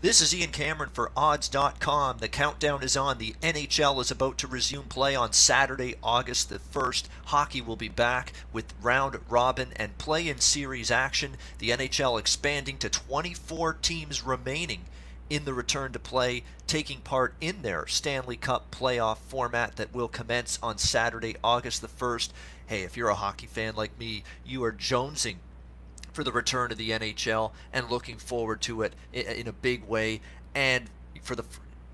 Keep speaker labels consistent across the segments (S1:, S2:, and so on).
S1: This is Ian Cameron for Odds.com. The countdown is on. The NHL is about to resume play on Saturday, August the 1st. Hockey will be back with round robin and play-in series action. The NHL expanding to 24 teams remaining in the return to play, taking part in their Stanley Cup playoff format that will commence on Saturday, August the 1st. Hey, if you're a hockey fan like me, you are jonesing for the return of the NHL and looking forward to it in a big way. And for the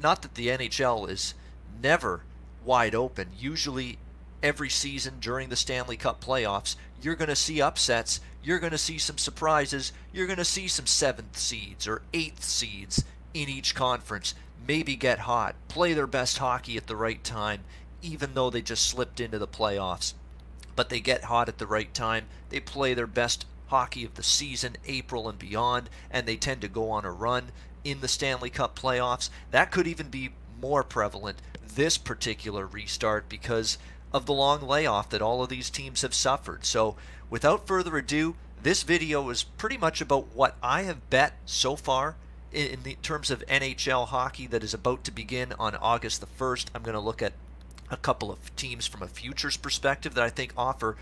S1: not that the NHL is never wide open. Usually every season during the Stanley Cup playoffs, you're going to see upsets, you're going to see some surprises, you're going to see some 7th seeds or 8th seeds in each conference maybe get hot, play their best hockey at the right time, even though they just slipped into the playoffs. But they get hot at the right time, they play their best hockey of the season, April and beyond, and they tend to go on a run in the Stanley Cup playoffs. That could even be more prevalent this particular restart because of the long layoff that all of these teams have suffered. So without further ado, this video is pretty much about what I have bet so far in the terms of NHL hockey that is about to begin on August the 1st. I'm going to look at a couple of teams from a futures perspective that I think offer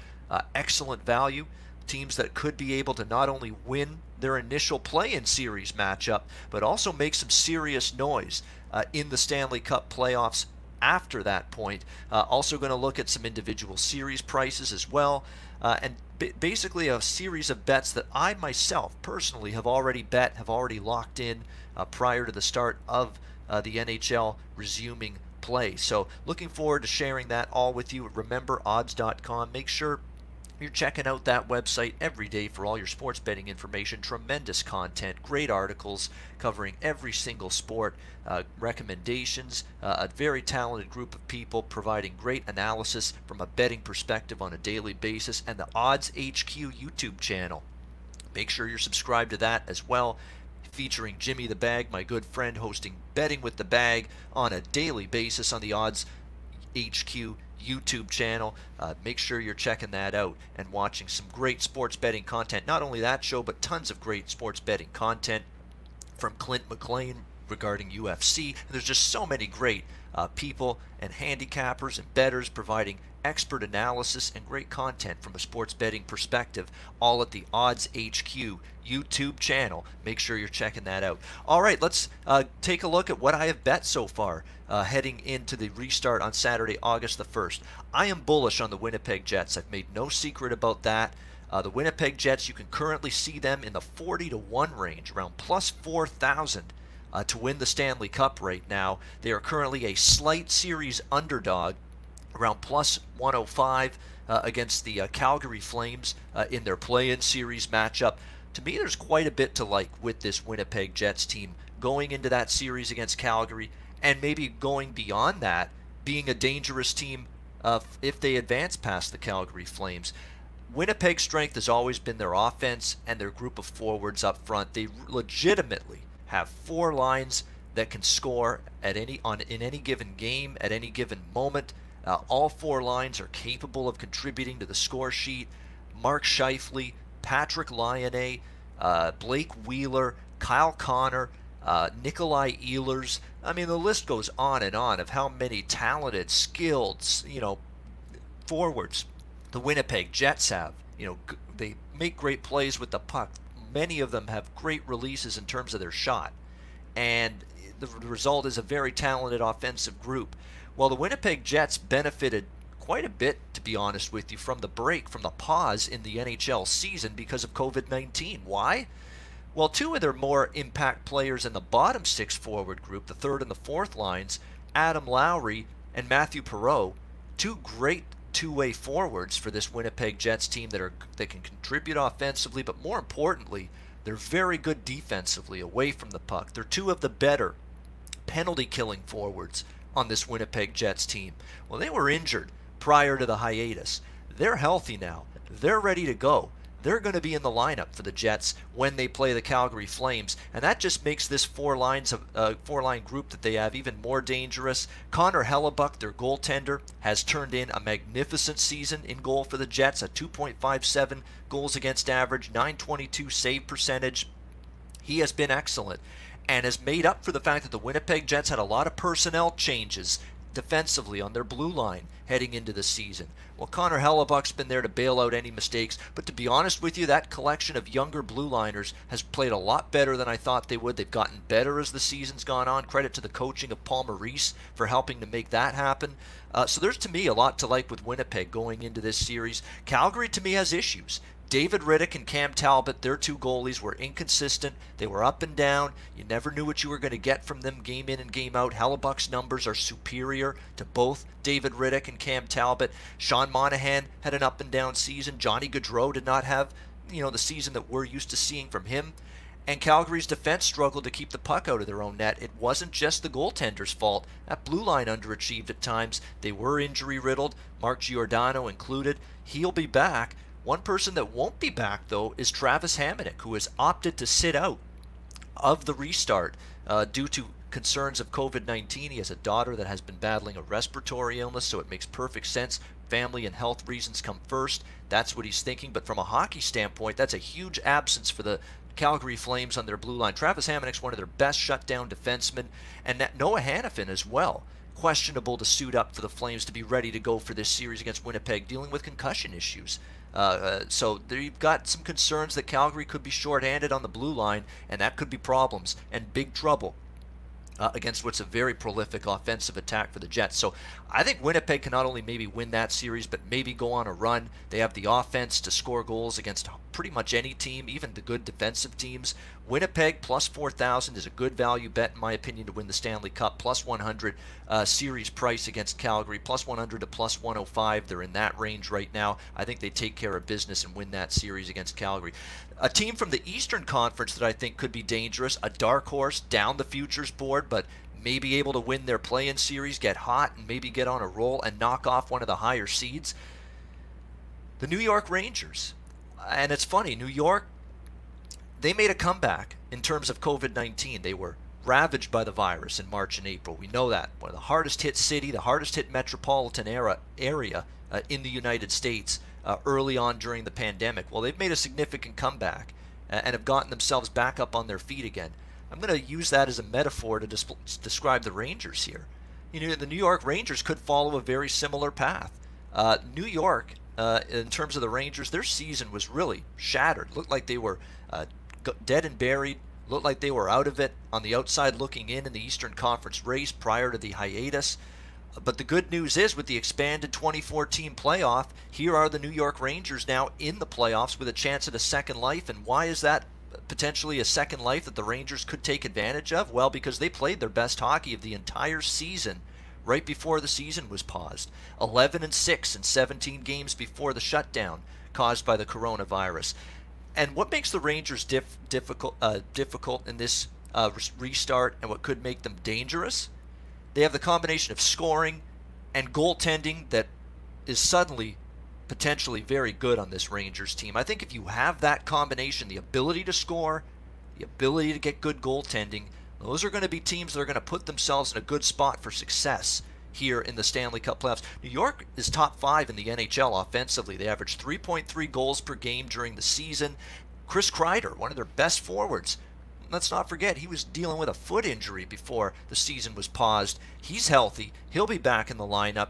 S1: excellent value. Teams that could be able to not only win their initial play-in series matchup, but also make some serious noise in the Stanley Cup playoffs after that point. Also going to look at some individual series prices as well, and basically a series of bets that I myself personally have already bet, have already locked in prior to the start of the NHL resuming play. So looking forward to sharing that all with you. Remember, odds.com. Make sure you're checking out that website every day for all your sports betting information. Tremendous content, great articles covering every single sport, recommendations, a very talented group of people providing great analysis from a betting perspective on a daily basis, and the Odds HQ YouTube channel. Make sure you're subscribed to that as well, featuring Jimmy the Bag, my good friend, hosting Betting with the Bag on a daily basis on the Odds HQ YouTube channel. Make sure you're checking that out and watching some great sports betting content. Not only that show, but tons of great sports betting content from Clint McLean regarding UFC. And there's just so many great people and handicappers and bettors providing expert analysis and great content from a sports betting perspective, all at the Odds HQ YouTube channel. Make sure you're checking that out. All right, let's take a look at what I have bet so far heading into the restart on Saturday, August the 1st. I am bullish on the Winnipeg Jets. I've made no secret about that. The Winnipeg Jets, you can currently see them in the 40-1 range, around plus 4,000 to win the Stanley Cup right now. They are currently a slight series underdog, around plus 105 against the Calgary Flames in their play-in series matchup. To me, there's quite a bit to like with this Winnipeg Jets team going into that series against Calgary, and maybe going beyond that, being a dangerous team if they advance past the Calgary Flames. Winnipeg's strength has always been their offense and their group of forwards up front. They legitimately have 4 lines that can score at in any given game, at any given moment. All 4 lines are capable of contributing to the score sheet. Mark Scheifele, Patrick Laine, Blake Wheeler, Kyle Connor, Nikolai Ehlers. I mean, the list goes on and on of how many talented, skilled, forwards the Winnipeg Jets have. They make great plays with the puck. Many of them have great releases in terms of their shot, and the result is a very talented offensive group. Well, the Winnipeg Jets benefited quite a bit, to be honest with you, from the break, from the pause in the NHL season because of COVID-19. Why? Well, 2 of their more impact players in the bottom 6 forward group, the 3rd and the 4th lines, Adam Lowry and Matthew Perreault, 2 great two-way forwards for this Winnipeg Jets team that can contribute offensively, but more importantly, they're very good defensively away from the puck. They're 2 of the better penalty-killing forwards on this Winnipeg Jets team. Well, they were injured prior to the hiatus. They're healthy now. They're ready to go. They're going to be in the lineup for the Jets when they play the Calgary Flames, and that just makes this 4-line group that they have even more dangerous. Connor Hellebuck, their goaltender, has turned in a magnificent season in goal for the Jets, a 2.57 goals against average, .922 save percentage. He has been excellent. and has made up for the fact that the Winnipeg Jets had a lot of personnel changes defensively on their blue line heading into the season. Well, Connor Hellebuck's been there to bail out any mistakes, but to be honest with you, that collection of younger blue liners has played a lot better than I thought they would. They've gotten better as the season's gone on. Credit to the coaching of Paul Maurice for helping to make that happen. So there's, to me, a lot to like with Winnipeg going into this series. Calgary, to me, has issues. David Riddick and Cam Talbot, their two goalies, were inconsistent. They were up and down. You never knew what you were going to get from them game in and game out. Hellebuck's numbers are superior to both David Riddick and Cam Talbot. Sean Monahan had an up and down season. Johnny Gaudreau did not have, the season that we're used to seeing from him. And Calgary's defense struggled to keep the puck out of their own net. It wasn't just the goaltender's fault. That blue line underachieved at times. They were injury riddled, Mark Giordano included. He'll be back. One person that won't be back, though, is Travis Hamonic, who has opted to sit out of the restart due to concerns of COVID-19. He has a daughter that has been battling a respiratory illness, so it makes perfect sense. Family and health reasons come first. That's what he's thinking. But from a hockey standpoint, that's a huge absence for the Calgary Flames on their blue line. Travis Hamonic's one of their best shutdown defensemen, and Noah Hanifin as well. Questionable to suit up for the Flames to be ready to go for this series against Winnipeg, dealing with concussion issues. So you've got some concerns that Calgary could be shorthanded on the blue line, and that could be problems and big trouble against what's a very prolific offensive attack for the Jets. So I think Winnipeg can not only maybe win that series, but maybe go on a run. They have the offense to score goals against pretty much any team, even the good defensive teams. Winnipeg plus 4,000 is a good value bet, in my opinion, to win the Stanley Cup. Plus 100 series price against Calgary. Plus 100 to plus 105. They're in that range right now. I think they take care of business and win that series against Calgary. A team from the Eastern Conference that I think could be dangerous, a dark horse down the futures board, but may be able to win their play-in series, get hot, and maybe get on a roll and knock off one of the higher seeds. The New York Rangers. And it's funny, New York, they made a comeback in terms of COVID-19. They were ravaged by the virus in March and April. We know that. One of the hardest hit city, the hardest hit metropolitan area in the United States early on during the pandemic. Well, they've made a significant comeback and have gotten themselves back up on their feet again. I'm going to use that as a metaphor to describe the Rangers here. The New York Rangers could follow a very similar path. New York, in terms of the Rangers, their season was really shattered. Looked like they were dead and buried. Looked like they were out of it on the outside looking in the Eastern Conference race prior to the hiatus. But the good news is, with the expanded 2014 playoff, here are the New York Rangers now in the playoffs with a chance at a second life. And why is that potentially a second life that the Rangers could take advantage of? Well, because they played their best hockey of the entire season right before the season was paused. 11-6 in 17 games before the shutdown caused by the coronavirus. And what makes the Rangers difficult in this restart, and what could make them dangerous? They have the combination of scoring and goaltending that is suddenly potentially very good on this Rangers team. I think if you have that combination, the ability to score, the ability to get good goaltending, those are going to be teams that are going to put themselves in a good spot for success here in the Stanley Cup playoffs. New York is top 5 in the NHL offensively. They average 3.3 goals per game during the season. Chris Kreider, one of their best forwards, let's not forget, he was dealing with a foot injury before the season was paused. He's healthy. He'll be back in the lineup.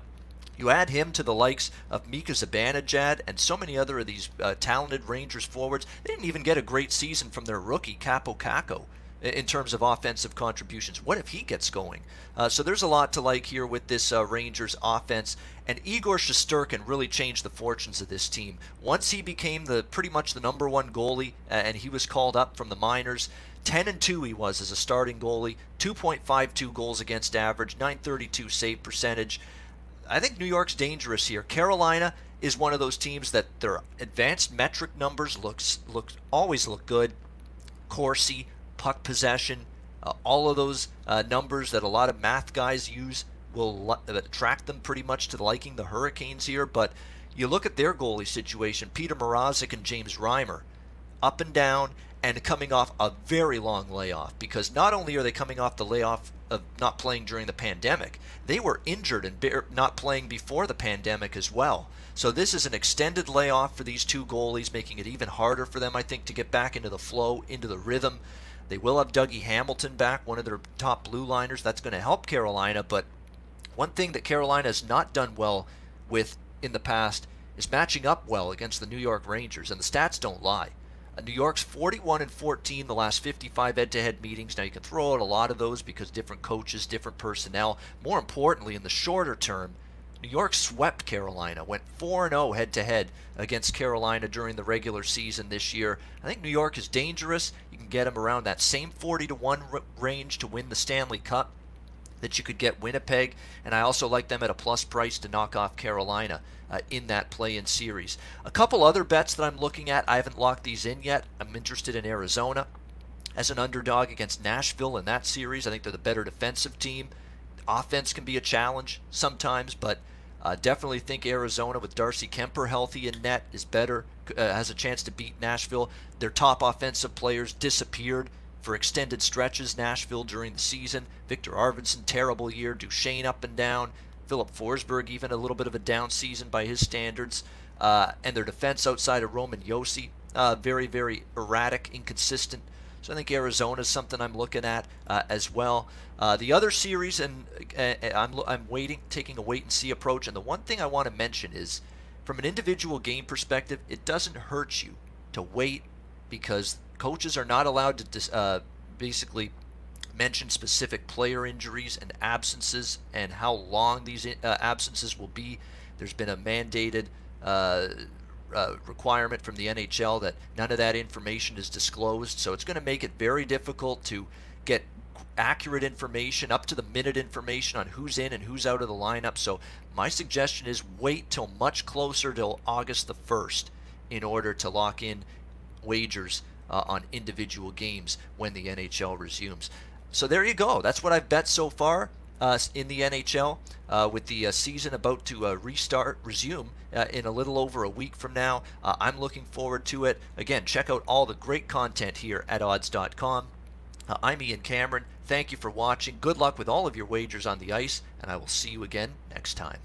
S1: You add him to the likes of Mika Zibanejad and so many other of these talented Rangers forwards. They didn't even get a great season from their rookie, Kaapo Kakko, in terms of offensive contributions. What if he gets going? So there's a lot to like here with this Rangers offense. And Igor Shesterkin really changed the fortunes of this team. Once he became pretty much the #1 goalie, and he was called up from the minors, 10-2 he was as a starting goalie, 2.52 goals against average, .932 save percentage. I think New York's dangerous here. Carolina is one of those teams that their advanced metric numbers always look good. Corsi, puck possession, all of those numbers that a lot of math guys use will attract them pretty much to liking the Hurricanes here. But you look at their goalie situation, Peter Mrazek and James Reimer, up and down, and coming off a very long layoff, because not only are they coming off the layoff of not playing during the pandemic, they were injured and not playing before the pandemic as well. So this is an extended layoff for these two goalies, making it even harder for them, I think, to get back into the flow, into the rhythm. They will have Dougie Hamilton back, one of their top blue liners. That's going to help Carolina, but one thing that Carolina has not done well with in the past is matching up well against the New York Rangers, and the stats don't lie. New York's 41-14 the last 55 head-to-head meetings. Now you can throw out a lot of those because different coaches, different personnel. More importantly, in the shorter term, New York swept Carolina, went 4-0 head-to-head against Carolina during the regular season this year. I think New York is dangerous. You can get them around that same 40-1 range to win the Stanley Cup that you could get Winnipeg, and I also like them at a plus price to knock off Carolina in that play-in series. A couple other bets that I'm looking at, I haven't locked these in yet. I'm interested in Arizona as an underdog against Nashville in that series. I think they're the better defensive team. Offense can be a challenge sometimes, but definitely think Arizona with Darcy Kemper healthy in net is better, has a chance to beat Nashville. Their top offensive players disappeared for extended stretches, Nashville, during the season. Victor Arvidsson, terrible year. Duchesne up and down. Philip Forsberg, even a little bit of a down season by his standards. And their defense outside of Roman Josi, very, very erratic, inconsistent. So I think Arizona is something I'm looking at as well. The other series, and I'm taking a wait-and-see approach. And the one thing I want to mention is, from an individual game perspective, it doesn't hurt you to wait, because coaches are not allowed to basically mention specific player injuries and absences and how long these absences will be. There's been a mandated requirement from the NHL that none of that information is disclosed, so it's going to make it very difficult to get accurate information, up to the minute information on who's in and who's out of the lineup. So my suggestion is wait till much closer till August the 1st in order to lock in wagers on individual games when the NHL resumes. So there you go. That's what I've bet so far in the NHL, with the season about to resume in a little over a week from now. I'm looking forward to it. Again, check out all the great content here at odds.com. I'm Ian Cameron. Thank you for watching. Good luck with all of your wagers on the ice, and I will see you again next time.